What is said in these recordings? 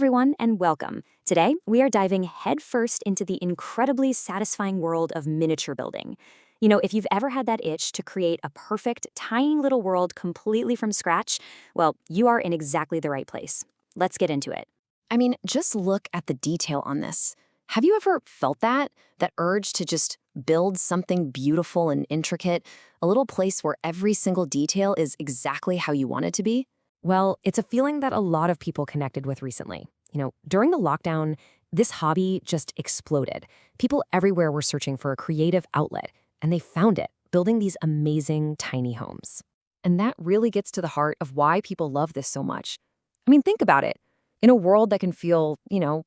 everyone, and welcome. Today, we are diving headfirst into the incredibly satisfying world of miniature building. If you've ever had that itch to create a perfect, tiny little world completely from scratch, well, you are in exactly the right place. Let's get into it. I mean, just look at the detail on this. Have you ever felt that? That urge to just build something beautiful and intricate, a little place where every single detail is exactly how you want it to be? Well, it's a feeling that a lot of people connected with recently. During the lockdown, this hobby just exploded. People everywhere were searching for a creative outlet, and they found it, building these amazing tiny homes. And that really gets to the heart of why people love this so much. I mean, think about it. In a world that can feel,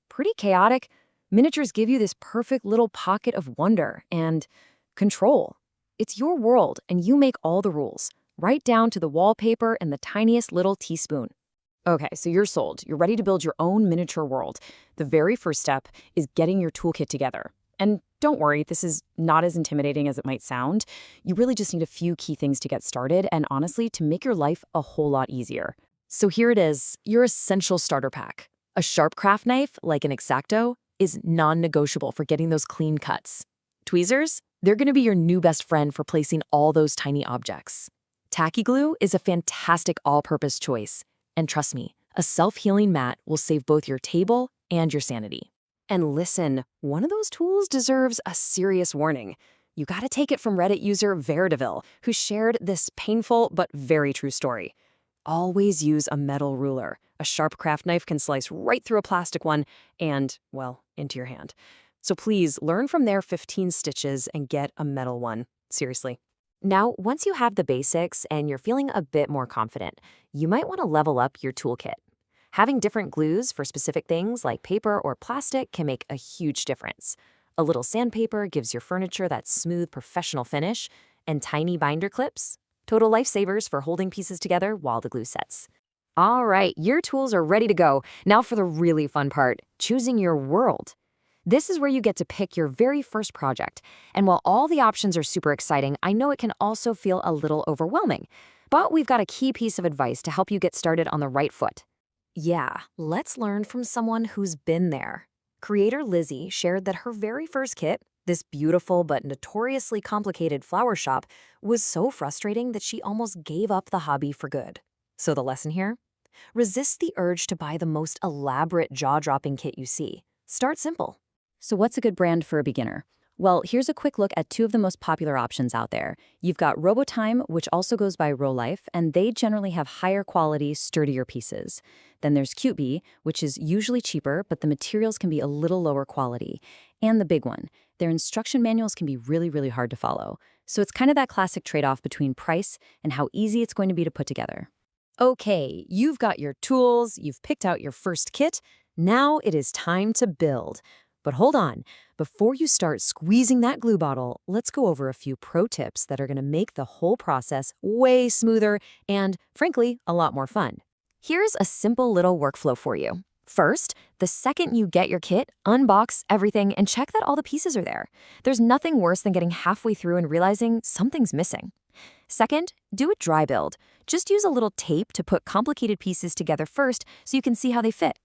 pretty chaotic, miniatures give you this perfect little pocket of wonder and control. It's your world, and you make all the rules, right down to the wallpaper and the tiniest little teaspoon. Okay, so you're sold. You're ready to build your own miniature world. The very first step is getting your toolkit together. And don't worry, this is not as intimidating as it might sound. You really just need a few key things to get started and honestly, to make your life a whole lot easier. So here it is, your essential starter pack. A sharp craft knife, like an X-Acto, is non-negotiable for getting those clean cuts. Tweezers, they're gonna be your new best friend for placing all those tiny objects. Tacky glue is a fantastic all-purpose choice. And trust me, a self-healing mat will save both your table and your sanity. And listen, one of those tools deserves a serious warning. You gotta take it from Reddit user Verideville, who shared this painful but very true story. Always use a metal ruler. A sharp craft knife can slice right through a plastic one and, well, into your hand. So please learn from their 15 stitches and get a metal one. Seriously. Now, once you have the basics and you're feeling a bit more confident, you might want to level up your toolkit. Having different glues for specific things like paper or plastic can make a huge difference. A little sandpaper gives your furniture that smooth, professional finish, and tiny binder clips, total lifesavers for holding pieces together while the glue sets. All right, your tools are ready to go. Now for the really fun part, choosing your world. This is where you get to pick your very first project. And while all the options are super exciting, I know it can also feel a little overwhelming. But we've got a key piece of advice to help you get started on the right foot. Yeah, let's learn from someone who's been there. Creator Lizzie shared that her very first kit, this beautiful but notoriously complicated flower shop, was so frustrating that she almost gave up the hobby for good. So the lesson here? Resist the urge to buy the most elaborate jaw-dropping kit you see. Start simple. So what's a good brand for a beginner? Well, here's a quick look at two of the most popular options out there. You've got Robotime, which also goes by Rolife, and they generally have higher quality, sturdier pieces. Then there's Cutebee, which is usually cheaper, but the materials can be a little lower quality. And the big one, their instruction manuals can be really, really hard to follow. So it's kind of that classic trade-off between price and how easy it's going to be to put together. Okay, you've got your tools, you've picked out your first kit. Now it is time to build. But hold on, before you start squeezing that glue bottle, let's go over a few pro tips that are going to make the whole process way smoother and, frankly, a lot more fun. Here's a simple little workflow for you. First, the second you get your kit, unbox everything and check that all the pieces are there. There's nothing worse than getting halfway through and realizing something's missing. Second, do a dry build. Just use a little tape to put complicated pieces together first so you can see how they fit.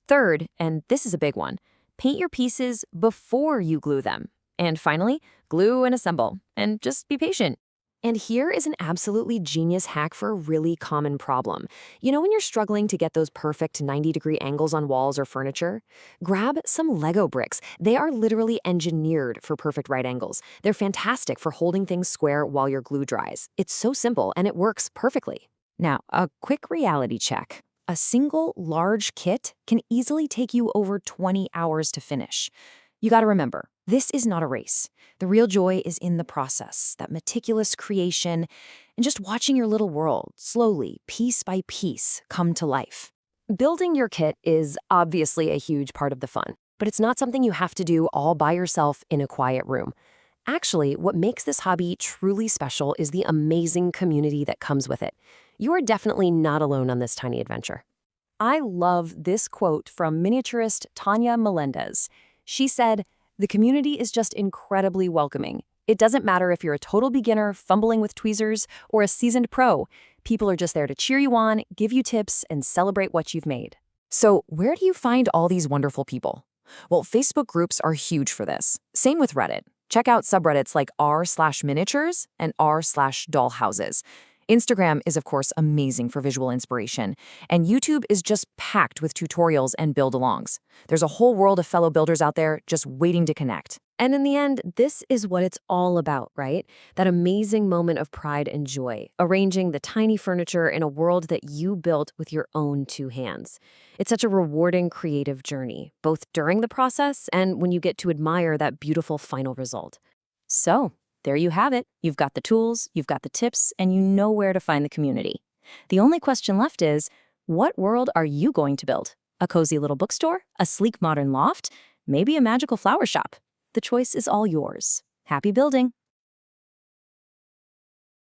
Third, and this is a big one, paint your pieces before you glue them. And finally, glue and assemble. And just be patient. And here is an absolutely genius hack for a really common problem. When you're struggling to get those perfect 90-degree angles on walls or furniture? Grab some Lego bricks. They are literally engineered for perfect right angles. They're fantastic for holding things square while your glue dries. It's so simple and it works perfectly. Now, a quick reality check. A single large kit can easily take you over 20 hours to finish. You gotta remember, this is not a race. The real joy is in the process, that meticulous creation, and just watching your little world slowly, piece by piece, come to life. Building your kit is obviously a huge part of the fun, but it's not something you have to do all by yourself in a quiet room. Actually, what makes this hobby truly special is the amazing community that comes with it. You are definitely not alone on this tiny adventure. I love this quote from miniaturist Tanya Melendez. She said, "The community is just incredibly welcoming. It doesn't matter if you're a total beginner fumbling with tweezers or a seasoned pro. People are just there to cheer you on, give you tips, and celebrate what you've made." So, where do you find all these wonderful people? Well, Facebook groups are huge for this. Same with Reddit. Check out subreddits like r/miniatures and r/dollhouses. Instagram is, of course, amazing for visual inspiration, and YouTube is just packed with tutorials and build-alongs. There's a whole world of fellow builders out there just waiting to connect. And in the end, this is what it's all about, right? That amazing moment of pride and joy, arranging the tiny furniture in a world that you built with your own two hands. It's such a rewarding creative journey, both during the process and when you get to admire that beautiful final result. So, there you have it. You've got the tools, you've got the tips, and you know where to find the community. The only question left is, what world are you going to build? A cozy little bookstore? A sleek modern loft? Maybe a magical flower shop? The choice is all yours. Happy building!